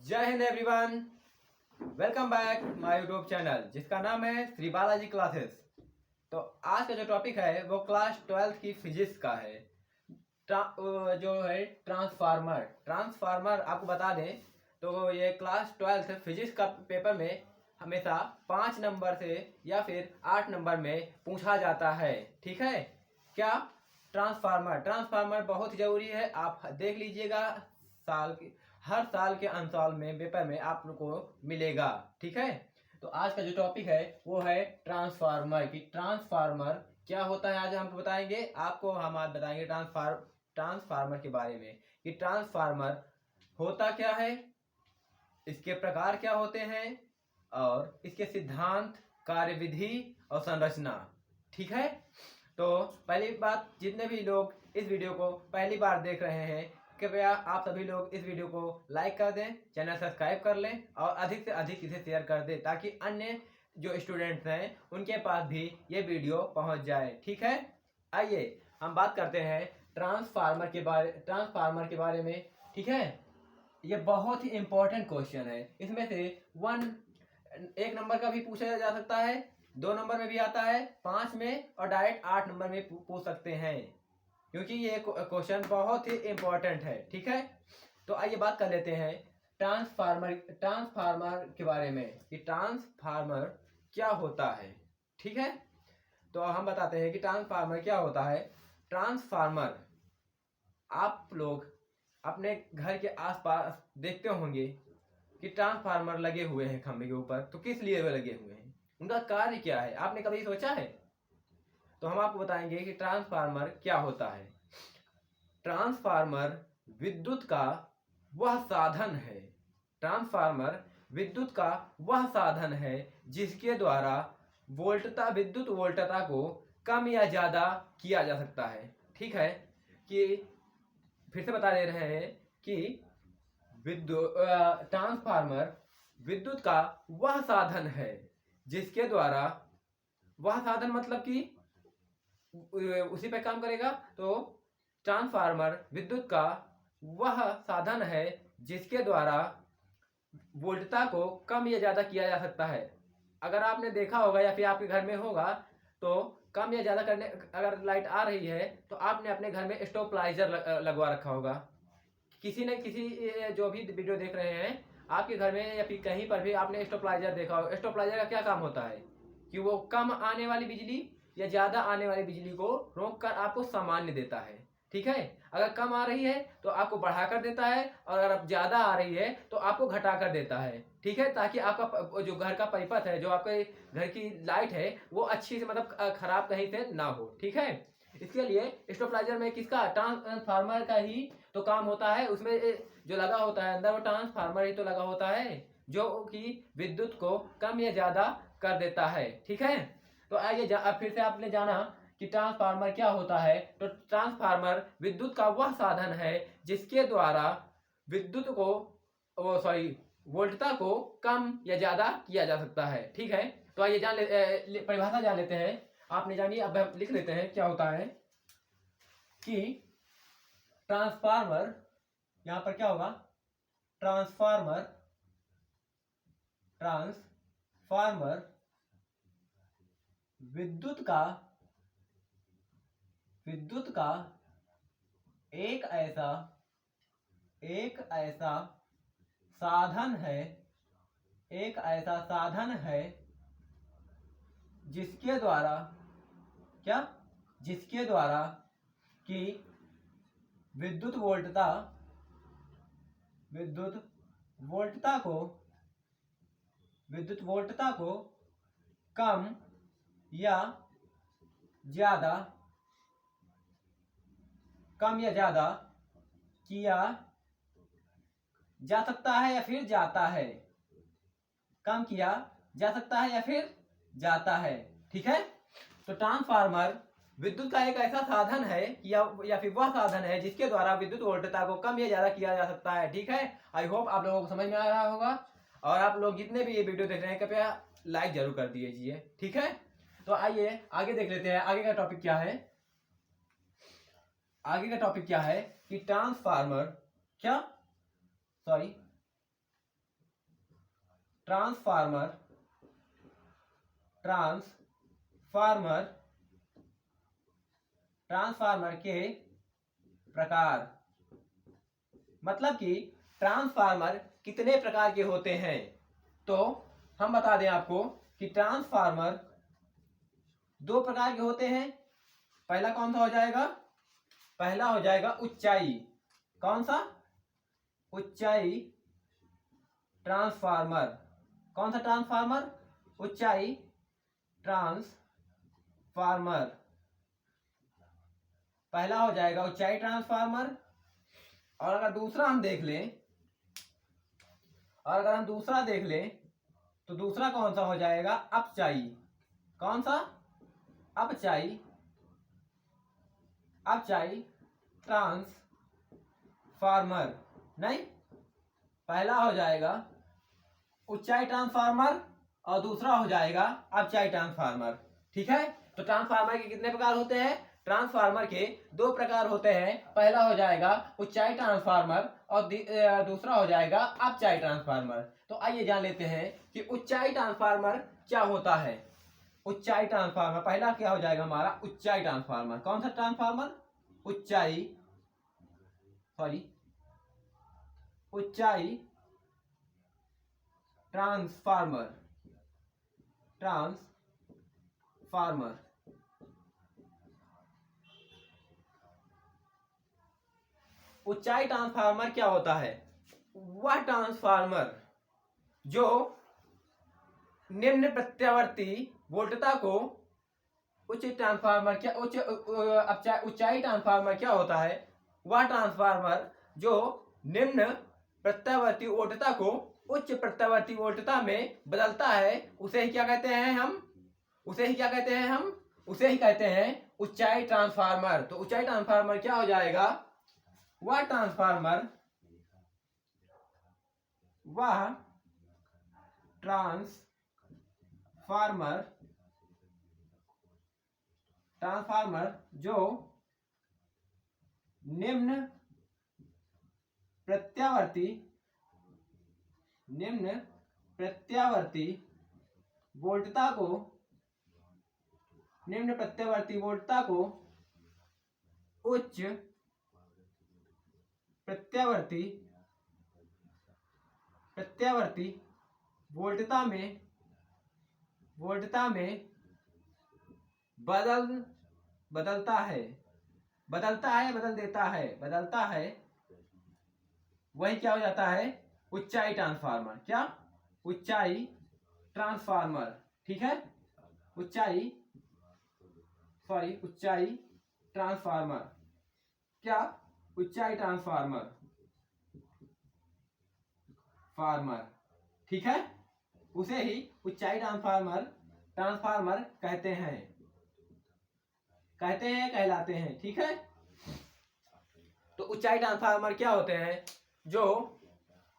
जय Hind everyone, welcome back my YouTube channel जिसका नाम है श्री बालाजी क्लासेस। तो आज का जो टॉपिक है वो क्लास 12th की फिजिक्स का है। जो है ट्रांसफार्मर आपको बता दें तो ये क्लास 12th फिजिक्स का पेपर में हमेशा 5 नंबर से या फिर 8 नंबर में पूछा जाता है। ठीक है क्या? ट्रांसफार्मर बहुत ही जरूरी है, आप देख लीजिएगा। हर साल के अंतराल में पेपर में आप लोग को मिलेगा। ठीक है, तो आज का जो टॉपिक है वो है ट्रांसफार्मर क्या होता है। आज हम बताएंगे आपको, हम आज बताएंगे ट्रांसफार्मर के बारे में कि ट्रांसफार्मर होता क्या है, इसके प्रकार क्या होते हैं और इसके सिद्धांत, कार्यविधि और संरचना। ठीक है, तो पहली बात, जितने भी लोग इस वीडियो को पहली बार देख रहे हैं कृपया आप सभी लोग इस वीडियो को लाइक कर दें, चैनल सब्सक्राइब कर लें और अधिक से अधिक इसे शेयर कर दें ताकि अन्य जो स्टूडेंट्स हैं उनके पास भी ये वीडियो पहुंच जाए। ठीक है, आइए हम बात करते हैं ट्रांसफार्मर के बारे में। ठीक है, ये बहुत ही इंपॉर्टेंट क्वेश्चन है। इसमें से 1 नंबर का भी पूछा जा सकता है, 2 नंबर में भी आता है, 5 में और डायरेक्ट 8 नंबर में पूछ सकते हैं क्योंकि ये क्वेश्चन बहुत ही इंपॉर्टेंट है। ठीक है, तो आइए बात कर लेते हैं ट्रांसफार्मर के बारे में कि ट्रांसफार्मर क्या होता है। ठीक है, तो हम बताते हैं कि ट्रांसफार्मर क्या होता है। ट्रांसफार्मर आप लोग अपने घर के आसपास देखते होंगे कि ट्रांसफार्मर लगे हुए हैं खंभे के ऊपर। तो किस लिए वे लगे हुए हैं, उनका कार्य क्या है, आपने कभी सोचा है? तो हम आपको बताएंगे कि ट्रांसफार्मर क्या होता है। ट्रांसफार्मर विद्युत का वह साधन है। ट्रांसफार्मर विद्युत का वह साधन है जिसके द्वारा विद्युत वोल्टता को कम या ज्यादा किया जा सकता है। ठीक है, कि फिर से बता दे रहे हैं कि ट्रांसफार्मर विद्युत का वह साधन है जिसके द्वारा, वह साधन मतलब कि उसी पे काम करेगा। तो ट्रांसफार्मर विद्युत का वह साधन है जिसके द्वारा वोल्टता को कम या ज्यादा किया जा सकता है। अगर आपने देखा होगा या फिर आपके घर में होगा तो कम या ज्यादा करने, अगर लाइट आ रही है तो आपने अपने घर में स्टोपलाइजर लगवा रखा होगा। किसी न किसी, जो भी वीडियो देख रहे हैं आपके घर में या फिर कहीं पर भी आपने स्टोपलाइजर देखा होगा। स्टोपलाइजर का क्या काम होता है कि वो कम आने वाली बिजली या ज्यादा आने वाली बिजली को रोक कर आपको सामान्य देता है। ठीक है, अगर कम आ रही है तो आपको बढ़ा कर देता है और अगर अब ज्यादा आ रही है तो आपको घटा कर देता है। ठीक है, ताकि आपका जो घर का परिपथ है, जो आपके घर की लाइट है वो अच्छी से, मतलब खराब कहीं से ना हो। ठीक है, इसके लिए स्टेबलाइजर में किसका, ट्रांसफार्मर का ही तो काम होता है। उसमें जो लगा होता है अंदर वो ट्रांसफार्मर ही तो लगा होता है जो कि विद्युत को कम या ज्यादा कर देता है। ठीक है, तो आइए अब फिर से आपने जाना कि ट्रांसफार्मर क्या होता है। तो ट्रांसफार्मर विद्युत का वह साधन है जिसके द्वारा विद्युत को, वो सॉरी वोल्टता को कम या ज्यादा किया जा सकता है। ठीक है, तो आइए परिभाषा जान लेते हैं। आपने जानिए, अब हम लिख लेते हैं क्या होता है कि ट्रांसफार्मर, यहां पर क्या होगा, ट्रांसफार्मर विद्युत का एक ऐसा साधन है जिसके द्वारा कि विद्युत वोल्टता को कम या ज्यादा किया जा सकता है या फिर जाता है। कम किया जा सकता है या फिर जाता है। ठीक है, तो ट्रांसफार्मर विद्युत का एक ऐसा साधन है या फिर वह साधन है जिसके द्वारा विद्युत वोल्टता को कम या ज्यादा किया जा सकता है। ठीक है, आई होप आप लोगों को समझ में आ रहा होगा और आप लोग जितने भी ये वीडियो देख रहे हैं कृपया लाइक जरूर कर दीजिए। ठीक है, तो आइए आगे देख लेते हैं आगे का टॉपिक क्या है। कि ट्रांसफार्मर ट्रांसफार्मर ट्रांसफार्मर के प्रकार, मतलब कि ट्रांसफार्मर कितने प्रकार के होते हैं। तो हम बता दें आपको कि ट्रांसफार्मर दो प्रकार के होते हैं। पहला कौन सा हो जाएगा? पहला हो जाएगा ऊंचाई। कौन सा? ऊंचाई ट्रांसफार्मर। कौन सा ट्रांसफार्मर? ऊंचाई ट्रांसफार्मर। पहला हो जाएगा ऊंचाई ट्रांसफार्मर। और अगर दूसरा हम देख लें, तो दूसरा कौन सा हो जाएगा? अपचाई। कौन सा? अपचाई ट्रांसफार्मर। नहीं, पहला हो जाएगा ऊंचाई ट्रांसफार्मर और दूसरा हो जाएगा अपचाई ट्रांसफार्मर। ठीक है, तो ट्रांसफार्मर के कितने प्रकार होते हैं? ट्रांसफार्मर के दो प्रकार होते हैं। पहला हो जाएगा ऊंचाई ट्रांसफार्मर और दूसरा हो जाएगा अपचाई ट्रांसफार्मर। तो आइए जान लेते हैं कि ऊंचाई ट्रांसफार्मर क्या होता है। ऊंचाई ट्रांसफार्मर पहला क्या हो जाएगा हमारा? ऊंचाई ट्रांसफार्मर। कौन सा ट्रांसफार्मर? ऊंचाई ट्रांसफार्मर। ऊंचाई ट्रांसफार्मर क्या होता है? वह ट्रांसफार्मर जो निम्न प्रत्यावर्ती वोल्टता को ऊंचाई ट्रांसफार्मर क्या होता है? वह ट्रांसफार्मर जो निम्न प्रत्यावर्ती वोल्टता को उच्च प्रत्यावर्ती वोल्टता में बदलता है, उसे ही क्या कहते हैं हम? उसे ही कहते हैं ऊंचाई ट्रांसफार्मर। तो ऊंचाई ट्रांसफार्मर क्या हो जाएगा? वह ट्रांसफार्मर जो निम्न प्रत्यावर्ती वोल्टता को उच्च प्रत्यावर्ती वोल्टता में बदलता है, वही क्या हो जाता है? ऊंचाई ट्रांसफार्मर। क्या? ऊंचाई ट्रांसफार्मर। ठीक है, ऊंचाई ट्रांसफार्मर। क्या? ऊंचाई ट्रांसफार्मर। ठीक है, उसे ही ऊंचाई ट्रांसफार्मर कहलाते हैं। ठीक है, तो ऊंचाई ट्रांसफार्मर क्या होते हैं? जो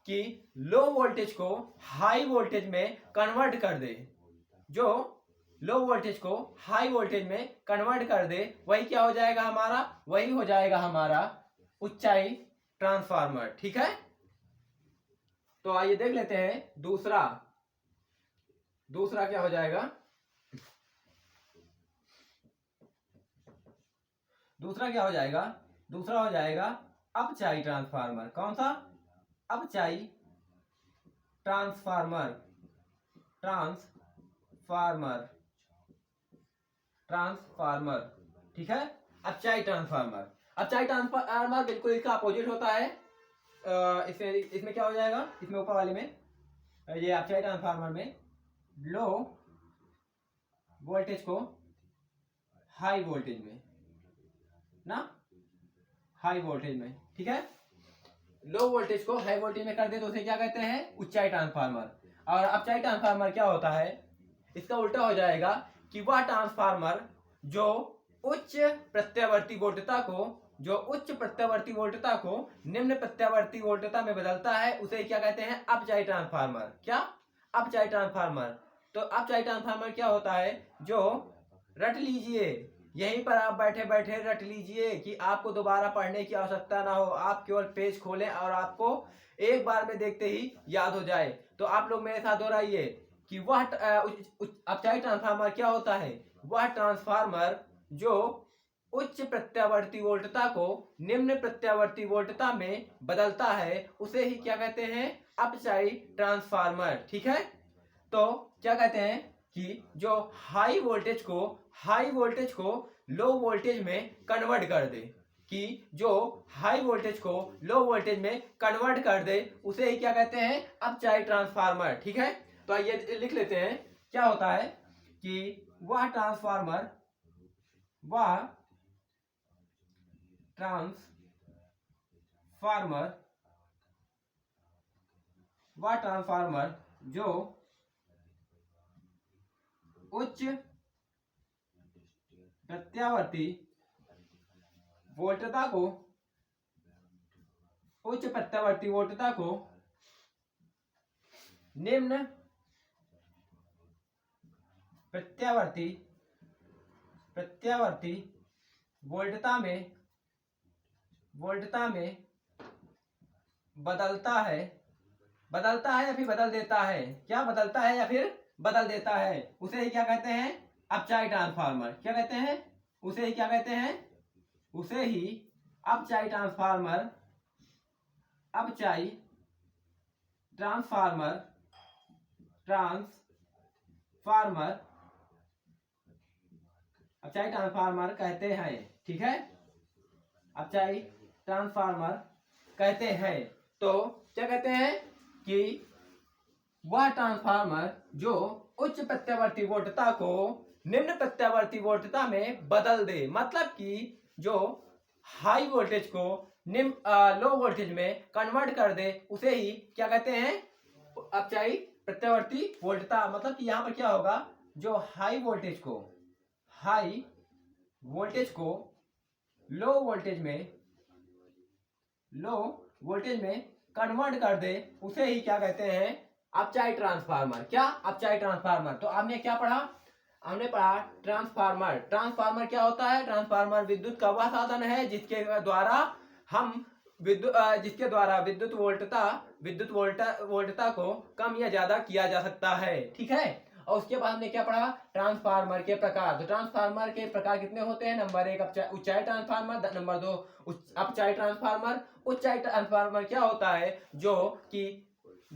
कि लो वोल्टेज को हाई वोल्टेज में कन्वर्ट कर दे। जो लो वोल्टेज को हाई वोल्टेज में कन्वर्ट कर दे, वही क्या हो जाएगा हमारा? वही हो जाएगा हमारा ऊंचाई ट्रांसफार्मर। ठीक है, तो आइए देख लेते हैं दूसरा क्या हो जाएगा? दूसरा हो जाएगा अपचाई ट्रांसफार्मर। कौन सा? अपचाई ट्रांसफार्मर। ठीक है, अपचाई ट्रांसफार्मर बिल्कुल इसका अपोजिट होता है। इसमें क्या हो जाएगा? इसमें ऊपर वाले में, ये अपचाई ट्रांसफार्मर में लो वोल्टेज को हाई वोल्टेज में ठीक है, लो वोल्टेज को हाई वोल्टेज में कर दे तो उसे क्या कहते हैं? ऊंचाई ट्रांसफार्मर। और अपचाई ट्रांसफार्मर क्या होता है? इसका उल्टा हो जाएगा कि वह ट्रांसफार्मर जो उच्च प्रत्यावर्ती वोल्टता को निम्न प्रत्यावर्ती वोल्टता में बदलता है, उसे क्या कहते हैं? अपचाई ट्रांसफार्मर। क्या? अपचाई ट्रांसफार्मर। तो अपचाई ट्रांसफार्मर क्या होता है? जो रट लीजिए, यहीं पर आप बैठे बैठे रट लीजिए कि आपको दोबारा पढ़ने की आवश्यकता ना हो। आप केवल पेज खोलें और आपको एक बार में देखते ही याद हो जाए। तो आप लोग मेरे साथ दोहराइए कि वह अपचाई ट्रांसफार्मर क्या होता है? वह ट्रांसफार्मर जो उच्च प्रत्यावर्ती वोल्टता को निम्न प्रत्यावर्ती वोल्टता में बदलता है उसे ही क्या कहते हैं? अपचाई ट्रांसफार्मर। ठीक है, तो क्या कहते हैं कि जो हाई वोल्टेज को लो वोल्टेज में कन्वर्ट कर दे, कि जो हाई वोल्टेज को लो वोल्टेज में कन्वर्ट कर दे उसे ही क्या कहते हैं? अपचाई ट्रांसफार्मर। ठीक है, तो आइए लिख लेते हैं क्या होता है कि वह ट्रांसफार्मर जो उच्च प्रत्यावर्ती वोल्टता को निम्न प्रत्यावर्ती वोल्टता में बदलता है या फिर बदल देता है। क्या बदलता है या फिर बदल देता है उसे ही क्या कहते हैं? अपचाई ट्रांसफार्मर। क्या कहते हैं? उसे ही क्या कहते हैं? उसे ही अपचाई ट्रांसफार्मर कहते हैं। ठीक है, अपचाई ट्रांसफार्मर कहते हैं। तो क्या कहते हैं कि वह ट्रांसफार्मर जो उच्च प्रत्यावर्ती वोल्टता को निम्न प्रत्यावर्ती वोल्टता में बदल दे, मतलब कि जो हाई वोल्टेज को लो वोल्टेज में कन्वर्ट कर दे उसे ही क्या कहते हैं? अपचाई प्रत्यावर्ती वोल्टता। मतलब कि यहां पर क्या होगा, जो हाई वोल्टेज को लो वोल्टेज में कन्वर्ट कर दे उसे ही क्या कहते हैं? अपचाई ट्रांसफार्मर। क्या? अपचाई ट्रांसफार्मर। तो आपने क्या पढ़ा? हमने पढ़ा ट्रांसफार्मर क्या होता है? ट्रांसफार्मर विद्युत का वह साधन है जिसके द्वारा विद्युत वोल्टता को कम या ज्यादा किया जा सकता है। ठीक है, और उसके बाद हमने क्या पढ़ा? ट्रांसफार्मर के प्रकार। तो ट्रांसफार्मर के प्रकार कितने होते हैं? नंबर 1 उच्चाई ट्रांसफार्मर, नंबर 2 अपचाई ट्रांसफार्मर। उच्चाई ट्रांसफार्मर क्या होता है? जो कि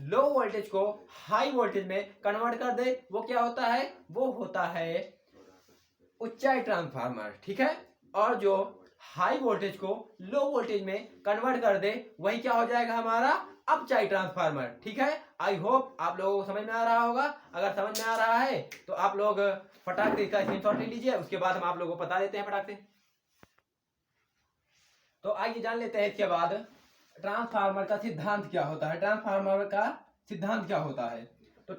लो वोल्टेज को हाई वोल्टेज में कन्वर्ट कर दे, वो क्या होता है? वो होता है उच्चाई ट्रांसफार्मर। ठीक है, और जो हाई वोल्टेज को लो वोल्टेज में कन्वर्ट कर दे वही क्या हो जाएगा? हमारा अपचाई ट्रांसफार्मर। ठीक है, आई होप आप लोगों को समझ में आ रहा होगा। अगर समझ में आ रहा है तो आप लोग फटाक से इसका स्क्रीनशॉट ले लीजिए, उसके बाद हम आप लोगों को बता देते हैं फटाक से। तो आइए जान लेते हैं इसके बाद ट्रांसफार्मर का सिद्धांत क्या होता है। ट्रांसफार्मर का सिद्धांत क्या होता है? तो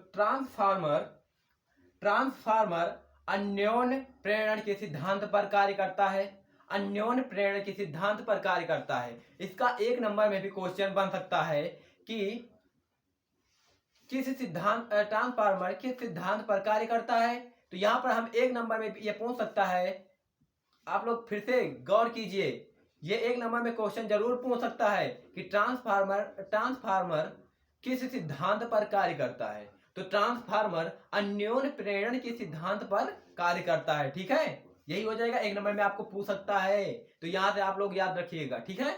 ट्रांसफार्मर अन्योन्य प्रेरण के सिद्धांत पर कार्य करता है। अन्योन्य प्रेरण के सिद्धांत पर कार्य करता है। इसका 1 नंबर में भी क्वेश्चन बन सकता है कि ट्रांसफार्मर किस सिद्धांत पर कार्य करता है। तो यहां पर हम 1 नंबर में ये पूछ सकता है। आप लोग फिर से गौर कीजिए, ये 1 नंबर में क्वेश्चन जरूर पूछ सकता है कि ट्रांसफार्मर किस सिद्धांत पर कार्य करता है। तो ट्रांसफार्मर अन्योन्य प्रेरण के सिद्धांत पर कार्य करता है। ठीक है, यही हो जाएगा। 1 नंबर में आपको पूछ सकता है, तो यहां से आप लोग याद रखिएगा। ठीक है,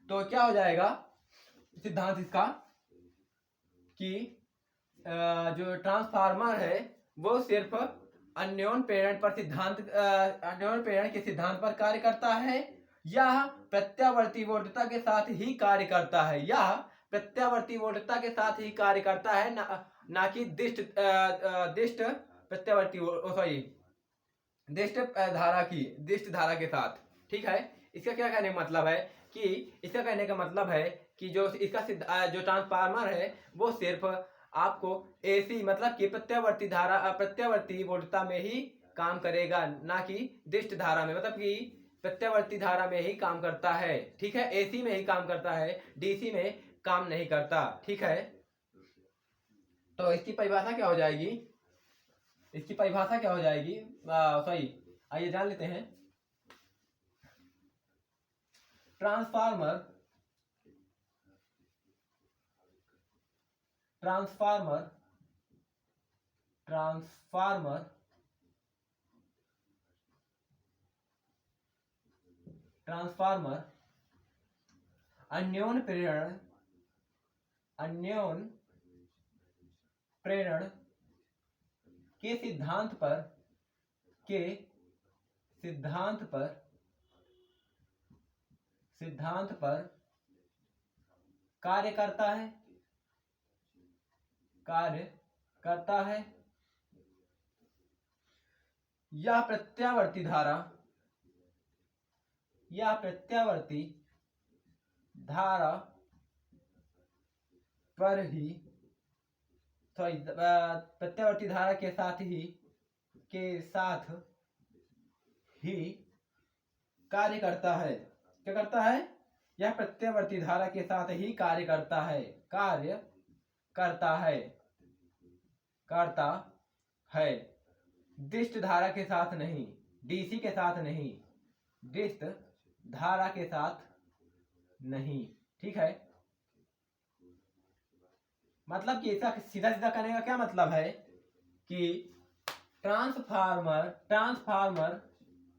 तो क्या हो जाएगा सिद्धांत इसका कि जो ट्रांसफार्मर है वो सिर्फ अन्योन्य प्रेरण के सिद्धांत पर कार्य करता है, यह प्रत्यावर्ती वोल्टता के साथ ही कार्य करता है। यह प्रत्यावर्ती वोल्टता के साथ ही कार्य करता है, ना कि दिष्ट धारा के साथ। ठीक है, इसका क्या कहने का मतलब है कि जो ट्रांसफार्मर है वो सिर्फ आपको एसी मतलब कि प्रत्यावर्ती वोल्टता में ही काम करेगा, ना कि दिष्ट धारा में, मतलब कि प्रत्यावर्ती धारा में ही काम करता है। ठीक है, एसी में ही काम करता है, डीसी में काम नहीं करता। ठीक है, तो इसकी परिभाषा क्या हो जाएगी? आइए जान लेते हैं। ट्रांसफार्मर ट्रांसफार्मर ट्रांसफार्मर ट्रांसफार्मर अन्योन प्रेरण के सिद्धांत पर कार्य करता है या प्रत्यावर्ती धारा पर ही प्रत्यावर्ती धारा के साथ ही कार्य करता है। क्या करता है? यह प्रत्यावर्ती धारा के साथ ही कार्य करता है डिस्ट धारा के साथ नहीं, डीसी के साथ नहीं, डिस्ट धारा के साथ नहीं। ठीक है, मतलब कि इसका सीधा सीधा करने का क्या मतलब है कि ट्रांसफार्मर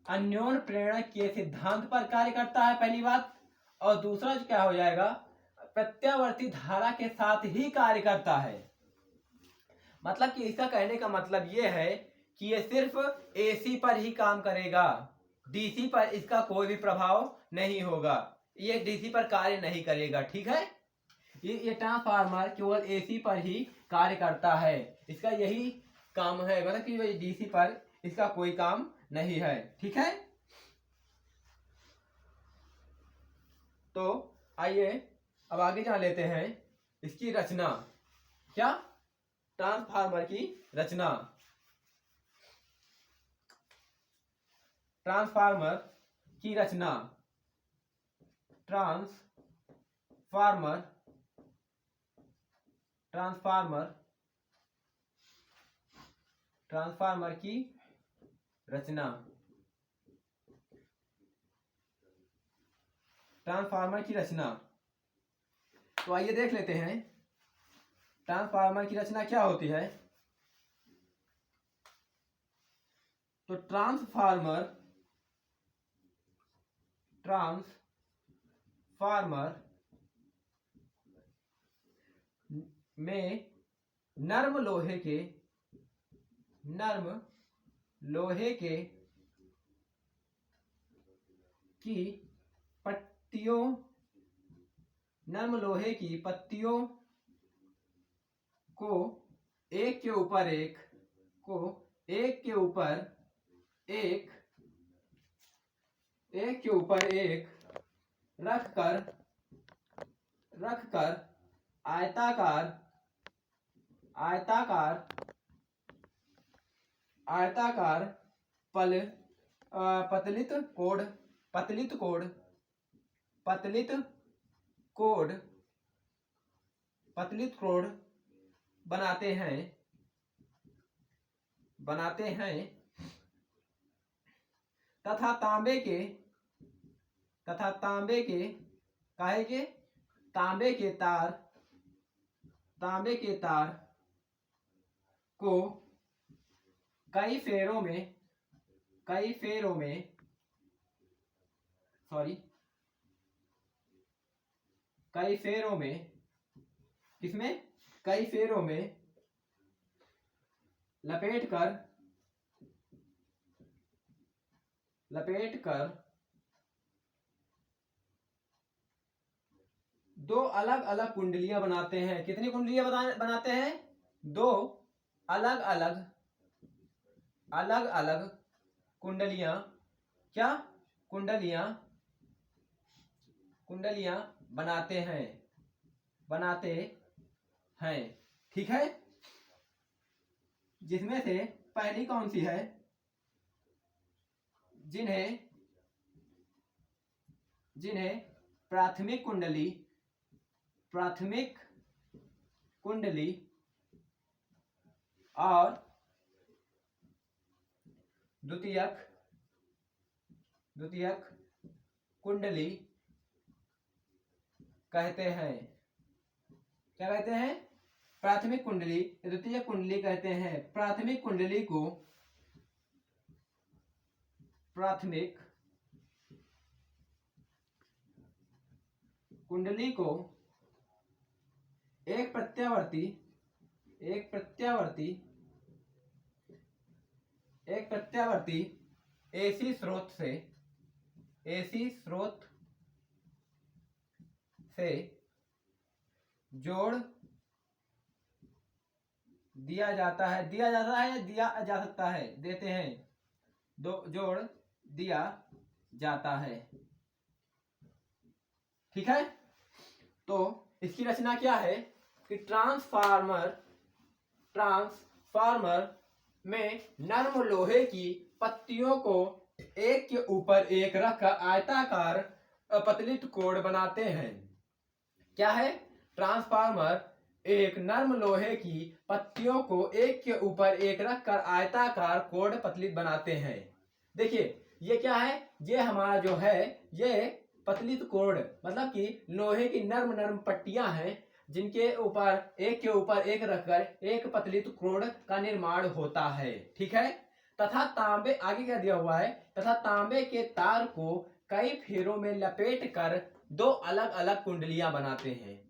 अन्योन प्रेरण के सिद्धांत पर कार्य करता है, पहली बात। और दूसरा क्या हो जाएगा, प्रत्यावर्ती धारा के साथ ही कार्य करता है। मतलब कि इसका कहने का मतलब यह है कि ये सिर्फ एसी पर ही काम करेगा, डीसी पर इसका कोई भी प्रभाव नहीं होगा, ये डीसी पर कार्य नहीं करेगा। ठीक है, ये ट्रांसफार्मर केवल एसी पर ही कार्य करता है, इसका यही काम है, मतलब कि डीसी पर इसका कोई काम नहीं है। ठीक है, तो आइए अब आगे जान लेते हैं इसकी रचना। क्या? ट्रांसफार्मर की रचना। ट्रांसफार्मर की रचना। ट्रांसफार्मर की रचना। ट्रांसफार्मर की रचना। तो आइए देख लेते हैं ट्रांसफार्मर की रचना क्या होती है। तो ट्रांसफार्मर में नर्म लोहे के की पट्टियों को एक के ऊपर एक रखकर आयताकार पतलित कोड बनाते हैं तथा तांबे के तार को कई फेरों में लपेटकर दो अलग अलग कुंडलियां बनाते हैं। कितनी कुंडलियां बनाते हैं? दो अलग अलग कुंडलियां। क्या? कुंडलियां बनाते हैं। ठीक है, जिसमें से पहली कौन सी है? जिन्हें प्राथमिक कुंडली और द्वितीयक कुंडली कहते हैं। क्या कहते हैं? प्राथमिक कुंडली द्वितीय कुंडली कहते हैं। प्राथमिक कुंडली को एक प्रत्यावर्ती एसी स्रोत से जोड़ दिया जाता है या दिया जा सकता है, देते हैं, जोड़ दिया जाता है। ठीक है, तो इसकी रचना क्या है कि ट्रांसफार्मर में नर्म लोहे की पत्तियों को एक के ऊपर एक रखकर आयताकार पतली कोड बनाते हैं। क्या है? ट्रांसफार्मर एक नर्म लोहे की पत्तियों को एक के ऊपर एक रखकर आयताकार कोड पतली बनाते हैं। देखिए ये क्या है, ये हमारा जो है ये पतली कोड मतलब कि लोहे की नर्म पट्टियां हैं जिनके ऊपर एक रखकर एक पतली कोड का निर्माण होता है। ठीक है, तथा तांबे, आगे क्या दिया हुआ है, तथा तांबे के तार को कई फेरों में लपेट कर दो अलग अलग कुंडलियां बनाते हैं।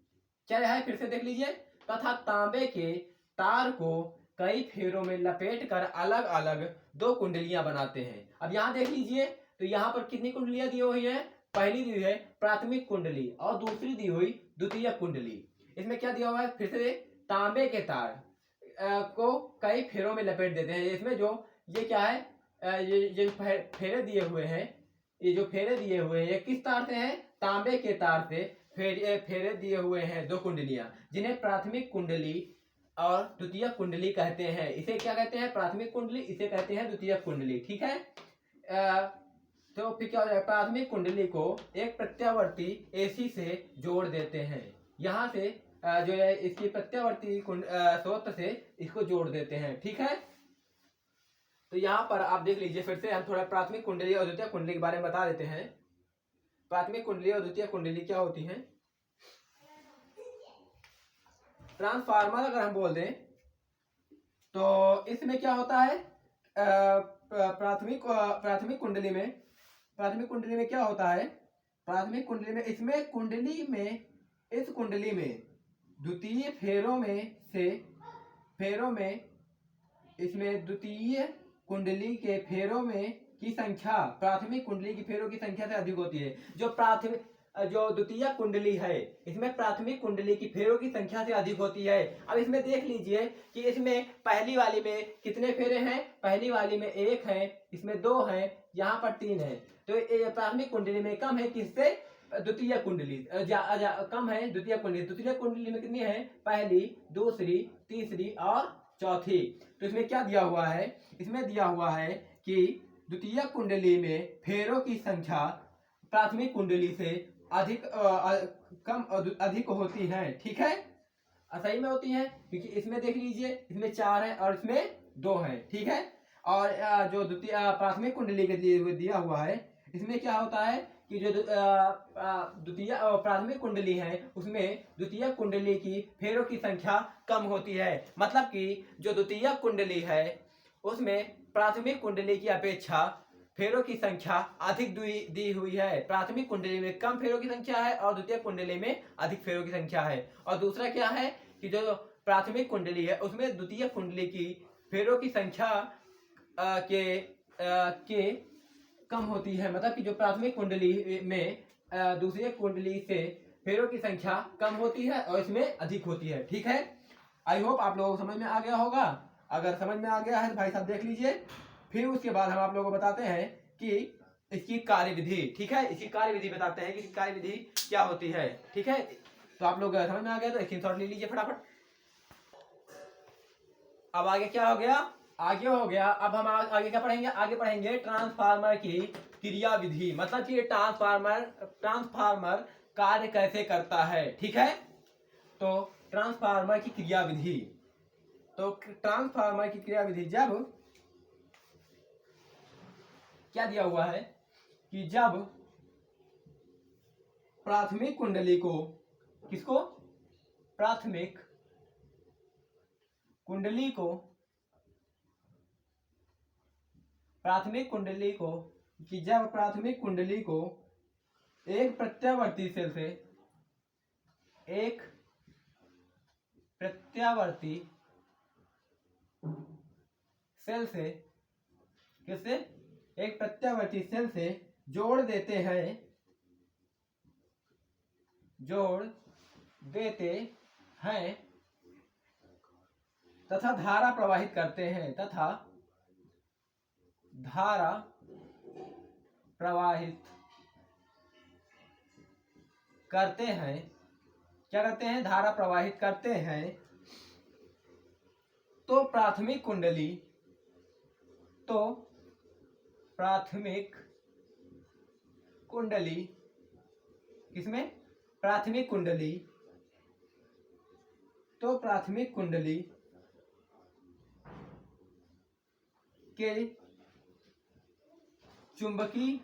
क्या है, फिर से देख लीजिए, तथा तांबे के तार को कई फेरों में लपेट कर अलग अलग दो कुंडलियां बनाते हैं। अब यहाँ देख लीजिए तो यहाँ पर कितनी कुंडलियां दी हुई हैं? पहली दी है प्राथमिक कुंडली और दूसरी दी हुई द्वितीय कुंडली। इसमें क्या दिया हुआ है, फिर से तांबे के तार को कई फेरों में लपेट देते हैं। इसमें जो ये क्या है, ये फेरे दिए हुए हैं, ये जो फेरे दिए हुए हैं ये किस तार से हैं? तांबे के तार से फेरे दिए हुए हैं दो कुंडलियां, जिन्हें प्राथमिक कुंडली और द्वितीय कुंडली कहते हैं। इसे क्या कहते हैं? प्राथमिक कुंडली, इसे कहते हैं द्वितीय कुंडली। ठीक है, तो फिर क्या हो जाएगा, प्राथमिक कुंडली को एक प्रत्यावर्ती एसी से जोड़ देते हैं। यहाँ से जो है इसकी प्रत्यावर्ती स्रोत से इसको जोड़ देते हैं। ठीक है, तो यहाँ पर आप देख लीजिए, फिर से हम थोड़ा प्राथमिक कुंडली और द्वितीय कुंडली के बारे में बता देते हैं। प्राथमिक कुंडली और द्वितीय कुंडली क्या होती है? ट्रांसफार्मर अगर हम बोल दें तो इसमें क्या होता है, प्राथमिक कुंडली में क्या होता है, प्राथमिक कुंडली में इस कुंडली में द्वितीय इसमें द्वितीय कुंडली के फेरों में की संख्या प्राथमिक कुंडली की फेरों की संख्या से अधिक होती है। जो द्वितीय कुंडली है इसमें प्राथमिक कुंडली की फेरों की संख्या से अधिक होती है। अब इसमें देख लीजिए कि इसमें पहली वाली में कितने फेरे हैं? पहली वाली में 1 है, इसमें 2 हैं, यहाँ पर 3 है। तो प्राथमिक कुंडली में कम है किससे? द्वितीय कुंडली कम है द्वितीय कुंडली। द्वितीय कुंडली में कितनी है? पहली, दूसरी, तीसरी और चौथी। तो इसमें क्या दिया हुआ है? इसमें दिया हुआ है कि द्वितीय कुंडली में फेरों की संख्या प्राथमिक कुंडली से अधिक होती है। ठीक है, सही में होती है, क्योंकि इसमें देख लीजिए इसमें 4 है और इसमें 2 है। ठीक है, और जो द्वितीय प्राथमिक कुंडली के लिए दिया हुआ है इसमें क्या होता है कि जो द्वितीय प्राथमिक कुंडली है उसमें द्वितीय कुंडली की फेरों की संख्या कम होती है। मतलब कि जो द्वितीय कुंडली है उसमें प्राथमिक कुंडली की अपेक्षा फेरों की संख्या अधिक दी हुई है। प्राथमिक कुंडली में कम फेरों की संख्या है और द्वितीय कुंडली में अधिक फेरों की संख्या है। और दूसरा क्या है कि जो प्राथमिक कुंडली है उसमें द्वितीय कुंडली की फेरों की संख्या के कम होती है। मतलब कि जो प्राथमिक कुंडली में दूसरी कुंडली से फेरों की संख्या कम होती है और इसमें अधिक होती है। ठीक है, आई होप आप लोगों को समझ में आ गया होगा। अगर समझ में आ गया है तो भाई साहब देख लीजिए, फिर उसके बाद हम आप लोगों को बताते हैं कि इसकी कार्यविधि। ठीक है, इसकी कार्यविधि बताते हैं कि इसकी कार्यविधि क्या होती है। ठीक है, तो आप लोग समझ में आ गया तो स्क्रीनशॉट ले लीजिए फटाफट। अब आगे क्या हो गया? आगे हो गया, अब हम आगे क्या पढ़ेंगे? आगे पढ़ेंगे ट्रांसफार्मर की क्रियाविधि, मतलब कि ट्रांसफार्मर कार्य कैसे करता है। ठीक है, तो ट्रांसफार्मर की क्रियाविधि, तो ट्रांसफार्मर की क्रियाविधि जब क्या दिया हुआ है कि जब प्राथमिक कुंडली को, किसको? प्राथमिक कुंडली को, प्राथमिक कुंडली को, कि जब प्राथमिक कुंडली को एक प्रत्यावर्ती सेल से, एक प्रत्यावर्ती सेल से, किससे, एक प्रत्यावर्ती सेल से जोड़ देते हैं, जोड़ देते हैं तथा धारा प्रवाहित करते हैं, तथा धारा प्रवाहित करते हैं, क्या करते हैं, धारा प्रवाहित करते हैं, तो प्राथमिक कुंडली, तो प्राथमिक कुंडली, किसमें, प्राथमिक कुंडली, तो प्राथमिक कुंडली के चुंबकीय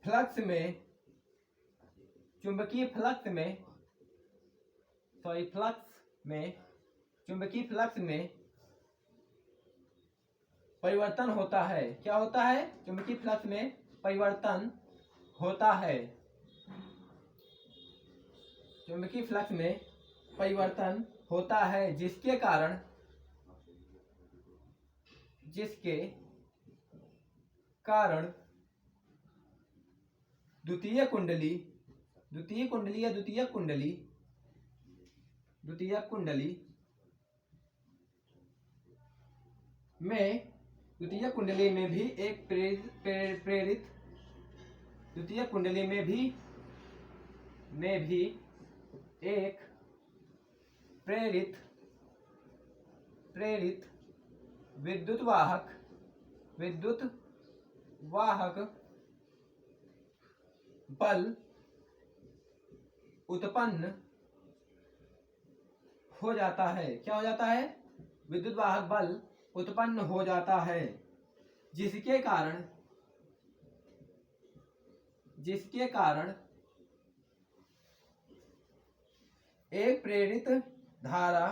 फ्लक्स में, चुंबकीय फ्लक्स में, चुंबकीय फ्लक्स में परिवर्तन होता है। क्या होता है, चुंबकीय फ्लक्स में परिवर्तन होता है, चुंबकीय फ्लक्स में परिवर्तन होता है, जिसके कारण द्वितीय कुंडली में भी एक प्रेरित द्वितीय कुंडली में भी एक प्रेरित विद्युत वाहक बल उत्पन्न हो जाता है। क्या हो जाता है, विद्युत वाहक बल उत्पन्न हो जाता है, जिसके कारण एक प्रेरित धारा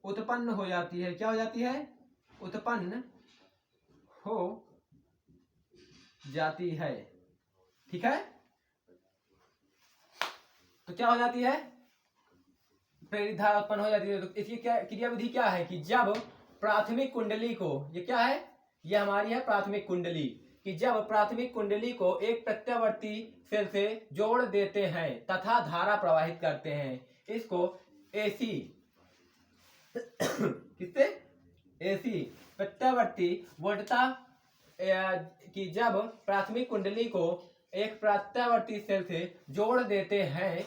उत्पन्न हो जाती है। क्या हो जाती है, उत्पन्न हो जाती है, ठीक है। तो क्या हो जाती है, प्रेरित धारा उत्पन्न हो जाती है। तो इसकी क्या क्रियाविधि क्या है कि जब प्राथमिक कुंडली को, ये क्या है, ये हमारी है प्राथमिक कुंडली, कि जब प्राथमिक कुंडली को एक प्रत्यावर्ती सेल से जोड़ देते हैं तथा धारा प्रवाहित करते हैं, इसको एसी किससे, एसी प्रत्यावर्ती वोल्टता, कि जब प्राथमिक कुंडली को एक प्रत्यावर्ती सेल से जोड़ देते हैं,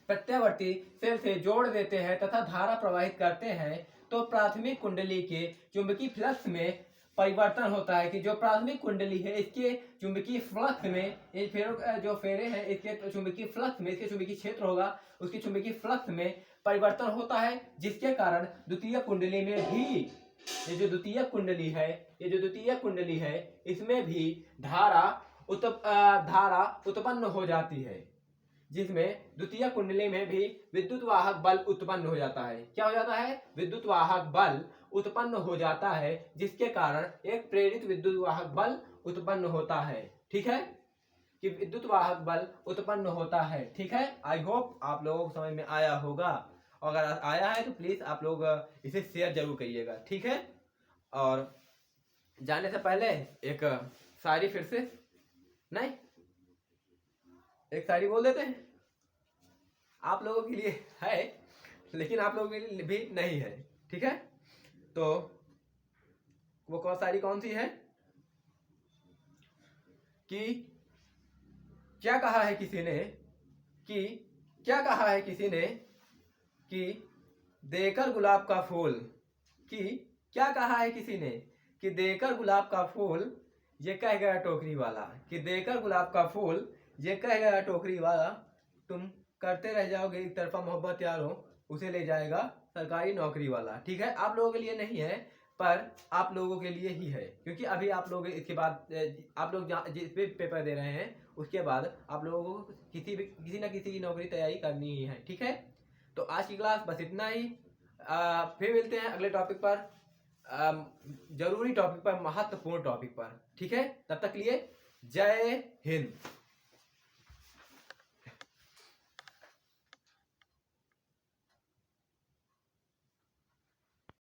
प्रत्यावर्ती सेल से जोड़ देते हैं तथा धारा प्रवाहित करते हैं, तो प्राथमिक कुंडली के चुंबकीय फ्लक्स में परिवर्तन होता है। कि जो प्राथमिक कुंडली है, इसके चुंबकीय फ्लक्स में, ये जो फेरे हैं, इसके चुंबकीय फ्लक्स में, इसके चुंबकीय क्षेत्र होगा, उसके चुंबकीय फ्लक्स में परिवर्तन होता है, जिसके कारण द्वितीय कुंडली में भी, ये जो द्वितीय कुंडली है, इसमें भी धारा उत्पन्न हो जाती है, जिसमें द्वितीय कुंडली में भी विद्युत वाहक बल उत्पन्न हो जाता है। क्या हो जाता है, विद्युत वाहक बल उत्पन्न हो जाता है, जिसके कारण एक प्रेरित विद्युत वाहक बल उत्पन्न होता है, ठीक है, कि विद्युत वाहक बल उत्पन्न होता है, ठीक है। आई होप आप लोगों को समझ में आया होगा, अगर आया है तो प्लीज आप लोग इसे शेयर जरूर करिएगा, ठीक है। और जाने से पहले एक शायरी फिर से, नहीं, एक शायरी बोल देते हैं, आप लोगों के लिए है लेकिन आप लोगों के लिए भी नहीं है, ठीक है। तो वो शायरी कौन सी है, कि क्या कहा है किसी ने, कि देकर गुलाब का फूल, कि क्या कहा है किसी ने, कि देकर गुलाब का फूल ये कह गया टोकरी वाला, कि देकर गुलाब का फूल ये कह गया टोकरी वाला, तुम करते रह जाओगे एक तरफा मोहब्बत यारो, उसे ले जाएगा सरकारी नौकरी वाला, ठीक है। आप लोगों के लिए नहीं है, पर आप लोगों के लिए ही है, क्योंकि अभी आप लोग इसके बाद आप लोग जिस भी पेपर दे रहे हैं उसके बाद आप लोगों को किसी ना किसी की नौकरी तैयारी करनी ही है। ठीक है, तो आज की क्लास बस इतना ही। फिर मिलते हैं अगले टॉपिक पर, जरूरी टॉपिक पर, महत्वपूर्ण टॉपिक पर। ठीक है, तब तक लिए जय हिंद।